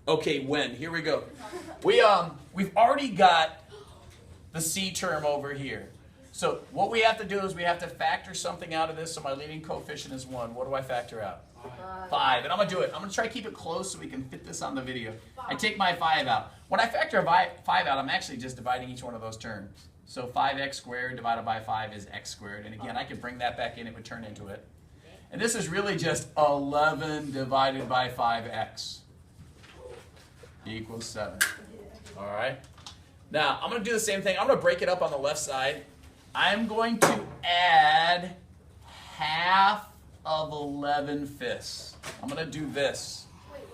Okay, when? Here we go. We've already got the C term over here. So what we have to do is we have to factor something out of this. So my leading coefficient is 1. What do I factor out? 5. And I'm going to do it. I'm going to try to keep it close so we can fit this on the video. I take my 5 out. When I factor a 5 out, I'm actually just dividing each one of those terms. So 5x squared divided by 5 is x squared. And again, I could bring that back in. It would turn into it. And this is really just 11 divided by 5x equals 7. All right. Now, I'm going to do the same thing. I'm going to break it up on the left side. I'm going to add half of 11/5. I'm going to do this.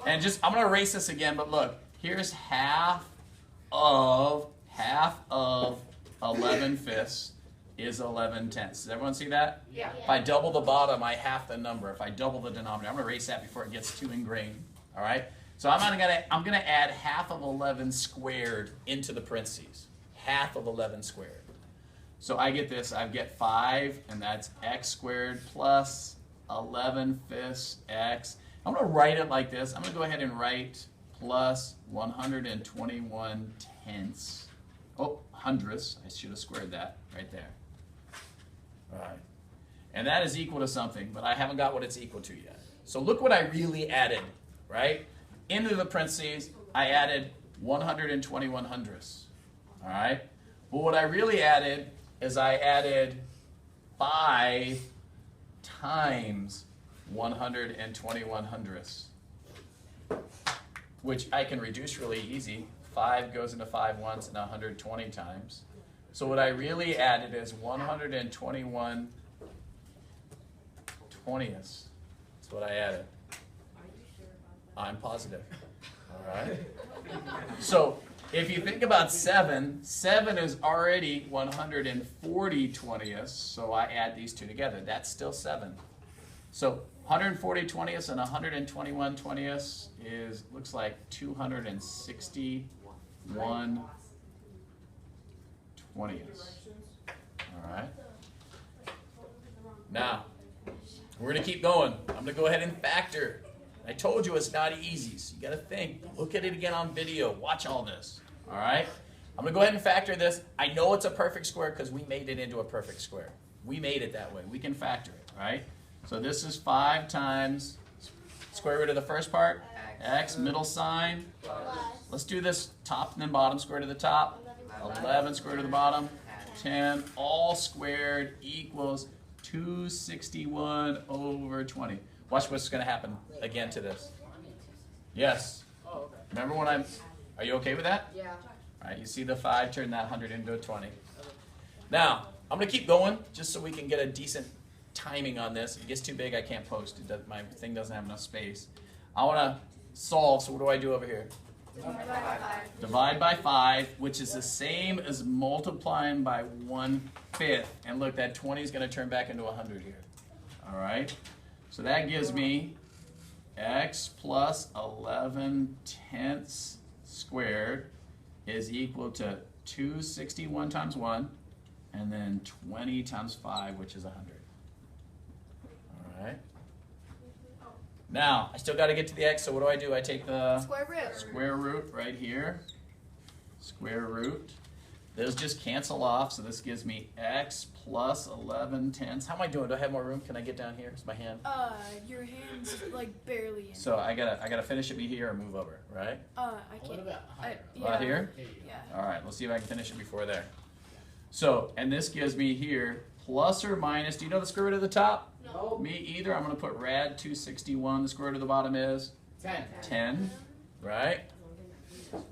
And I'm going to erase this again, but look. Here's half of 11/5 is 11/10. Does everyone see that? Yeah. If I double the bottom, I half the number. If I double the denominator, I'm going to erase that before it gets too ingrained. All right? So I'm going to add half of 11 squared into the parentheses. Half of 11 squared. So I get this. I get 5, and that's x squared plus 11/5 x. I'm going to write it like this. I'm going to go ahead and write plus 121 tenths. Oh, hundredths. I should have squared that right there. All right. And that is equal to something, but I haven't got what it's equal to yet. So look what I really added, right? Into the parentheses, I added 121 hundredths. All right? But what I really added is I added 5 times 121 hundredths, which I can reduce really easy. 5 goes into 5 once and 120 times. So what I really added is 121 twentieths. That's what I added. I'm positive. All right. So if you think about 7 is already 140 twentieths. So I add these two together. That's still 7. So 140 twentieths and 121 twentieths looks like 261 twentieths. All right. Now, we're going to keep going. I'm going to go ahead and factor. I told you it's not easy, so you got to think. Look at it again on video. Watch all this. All right? I'm going to go ahead and factor this. I know it's a perfect square because we made it into a perfect square. We made it that way. We can factor it, right? So this is 5 times square root of the first part, x, middle sign. Let's do this top and then bottom, square root of the top. 11 square root of the bottom. 10, all squared equals 261 over 20. Watch what's going to happen again to this. Yes. Remember when are you okay with that? Yeah. All right, you see the 5 turn that 100 into a 20. Now, I'm going to keep going just so we can get a decent timing on this. If it gets too big, I can't post. My thing doesn't have enough space. I want to solve, so what do I do over here? Divide by 5, which is the same as multiplying by 1/5. And look, that 20 is going to turn back into 100 here. All right? So that gives me x plus 11 tenths squared is equal to 261 times 1, and then 20 times 5, which is 100. All right? Now, I still got to get to the x, so what do? I take the square root right here. Square root. Those just cancel off, so this gives me x plus 11 tenths. How am I doing? Do I have more room? Can I get down here? Is my hand? Your hand's like barely in. So I gotta finish it be here or move over, right? I can't. About here? Yeah. All right, let's see if I can finish it before there. So, and this gives me here plus or minus. Do you know the square root of the top? No. Me either. I'm going to put rad 261. The square root of the bottom is 10, right?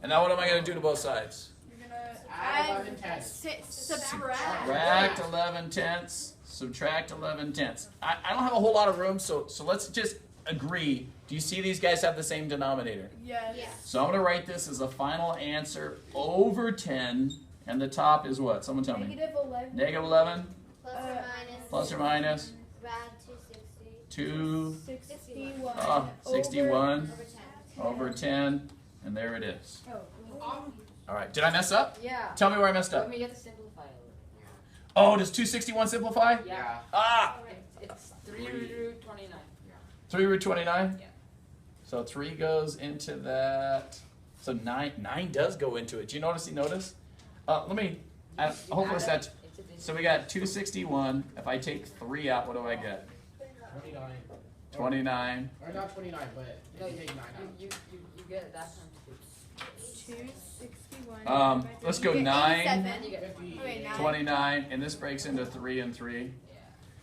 And now what am I going to do to both sides? You're gonna Add 11 tenths. Subtract 11 tenths. Subtract 11 tenths. I don't have a whole lot of room, so let's just agree. Do you see these guys have the same denominator? Yes. So I'm going to write this as a final answer over 10, and the top is what? Someone tell me. -11. Negative 11 Plus or minus. plus or minus Rad 260. 261 61. over 10, and there it is. Oh. All right, did I mess up? Yeah. Tell me where I messed I up. mean, you have to simplify a little. Oh, does 261 simplify? Yeah. Ah, It's 3 root 29. 3 root 29? Yeah. So 3 goes into that. So 9 does go into it. Do you notice? Hopefully it's not. So we got 261. If I take 3 out, what do I get? 29. 29. Or not 29, but No, if you take 9 out. you get it that time too. 261. Let's go You get 9, 87. You get 50. Okay, 9. 29, and this breaks into 3 and 3. Yeah.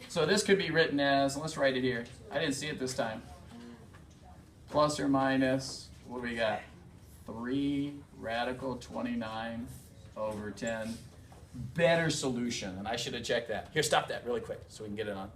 So this could be written as, let's write it here. I didn't see it this time. Plus or minus, what do we got? 3 radical 29 over 10. Better solution, and I should have checked that. Here, stop that really quick so we can get it on.